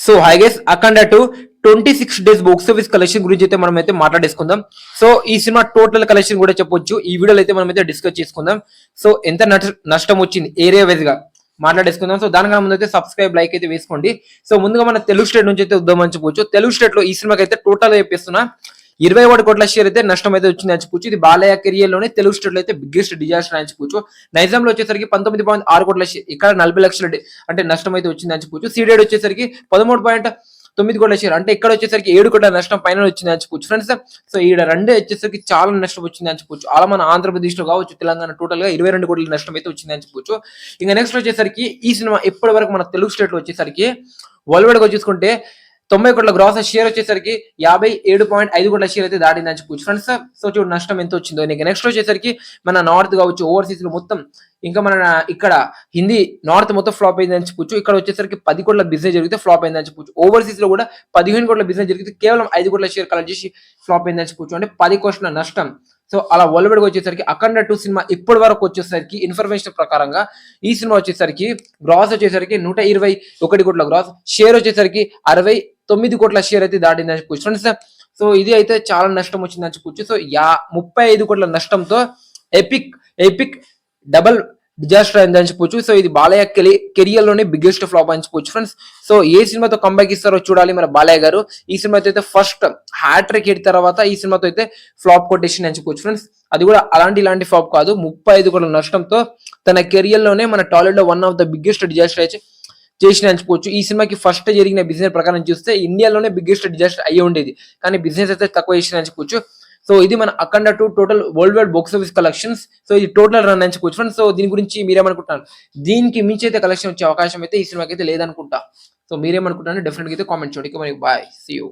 So hi guys అఖండ 2 26 days box office collection గురించి అయితే మనం అయితే మాట్లాడేసుకుందాం. సో ఈ సినిమా టోటల్ కలెక్షన్ కూడా చెప్పొచ్చు. ఈ వీడియోలో అయితే మనం అయితే డిస్కస్ చేసుకుందాం. సో ఎంత నష్టం వచ్చింది ఏరియా వైజ్ గా మాట్లాడేసుకుందాం. సో దానికన్నా ముందు అయితే సబ్స్క్రైబ్ లైక్ అయితే వేసుకోండి. సో ముందుగా మన తెలుగు స్టేట్ నుంచి అయితే ఉద్దామని చెప్పొచ్చు. తెలుగు స్టేట్ లో ఈ సినిమాకి అయితే టోటల్ చెప్పేస్తున్నా 21 కోట్ల షేర్ అయితే నష్టం అయితే వచ్చింది అని చెప్పొచ్చు. ఇది బాలయ్య కెరియర్ లోనే తెలుగు స్టేట్ లో అయితే బిగ్గెస్ట్ డిజాస్టర్ అని చెప్పొచ్చు. నైజాం లో వచ్చేసరికి 19.6 కోట్ల షేర్, ఇక్కడ 40 లక్షల అంటే నష్టం అయితే వచ్చింది అని చెప్పొచ్చు. సీడెడ్ వచ్చేసరికి 13.9 కోట్ల షేర్, అంటే ఇక్కడ వచ్చేసరికి 7 కోట్ల నష్టం పైన వచ్చింది అని చెప్పొచ్చు ఫ్రెండ్స్. సో ఈడ రెండే వచ్చేసరికి చాలా నష్టం వచ్చింది అని చెప్పొచ్చు. అలా మన ఆంధ్రప్రదేశ్ లో కావచ్చు, తెలంగాణ టోటల్ గా 22 కోట్ల నష్టం అయితే వచ్చింది అని చెప్పొచ్చు. ఇంకా నెక్స్ట్ వచ్చేసరికి ఈ సినిమా ఇప్పటి వరకు మన తెలుగు స్టేట్ లో వచ్చేసరికి వరల్డ్ వైడ్ గా చూసుకుంటే 90 కోట్ల గ్రాస్ షేర్ వచ్చేసరికి 57.5 కోట్ల షేర్ అయితే దాటింది అని చెప్పొచ్చు ఫ్రెండ్స్. సో చూడు నష్టం ఎంత వచ్చిందో. ఇంకా నెక్స్ట్ వచ్చేసరికి మన నార్త్ కావచ్చు, ఓవర్సీస్ లో మొత్తం, ఇంకా మన ఇక్కడ హిందీ నార్త్ మొత్తం ఫ్లాప్ అయింది అని చెప్పొచ్చు. ఇక్కడ వచ్చేసరికి 10 కోట్ల బిజినెస్ జరిగితే ఫ్లాప్ అయింది అని చెప్పొచ్చు. ఓవర్సీస్ లో కూడా 15 కోట్ల బిజినెస్ జరిగితే కేవలం 5 కోట్ల షేర్ కలెక్ట్ చేసి ఫ్లాప్ అయింది అని చెప్పొచ్చు. అంటే 10 కోట్ల నష్టం. సో అలా వరల్డ్ వచ్చేసరికి అఖండ 2 సినిమా ఇప్పటి వరకు వచ్చేసరికి ఇన్ఫర్మేషన్ ప్రకారంగా ఈ సినిమా వచ్చేసరికి గ్రాస్ వచ్చేసరికి 121 కోట్ల గ్రాస్, షేర్ వచ్చేసరికి 69 కోట్ల షేర్ అయితే దాటిందని చెప్పొచ్చు ఫ్రెండ్స్. సో ఇది అయితే చాలా నష్టం వచ్చిందని చెప్పొచ్చు. సో 35 కోట్ల నష్టంతో ఎపిక్ ఎపిక్ డబల్ డిజాస్టర్ అయిందని చెప్పొచ్చు. సో ఇది బాలయ్య కెరియర్ లోనే బిగ్గెస్ట్ ఫ్లాప్ అని చెప్పొచ్చు ఫ్రెండ్స్. సో ఏ సినిమాతో కంబ్యాక్ ఇస్తారో చూడాలి మన బాలయ్య గారు. ఈ సినిమాతో అయితే ఫస్ట్ హ్యాట్రిక్ హిట్ తర్వాత ఈ సినిమాతో అయితే ఫ్లాప్ కొటేషన్ అని చెప్పొచ్చు ఫ్రెండ్స్. అది కూడా ఇలాంటి ఫ్లాప్ కాదు, 35 కోట్ల నష్టంతో తన కెరియర్ లోనే మన టాలీవుడ్ లో one of the biggest disaster అయితే చేసిన అనుకోవచ్చు. ఈ సినిమాకి ఫస్ట్ జరిగిన బిజినెస్ ప్రకారం చూస్తే ఇండియాలోనే బిగ్గెస్ట్ డిజాస్టర్ అయ్యి ఉండేది, కానీ బిజినెస్ అయితే తక్కువ చేసిన అనుకోవచ్చు. సో ఇది మన అఖండ 2 total world wide box office collections. So ఇది టోటల్ రన్ అని చెప్పొచ్చు ఫ్రెండ్స్. సో దీని గురించి మీరేమనుకుంటున్నారు? దీనికి మించి అయితే కలెక్షన్ వచ్చే అవకాశం అయితే ఈ సినిమాకి అయితే లేదనుకుంటా. సో మీరేమనుకుంటున్నారు డెఫినెట్ గా అయితే కామెంట్ చేయండి. మరి బాయ్, సీ యూ.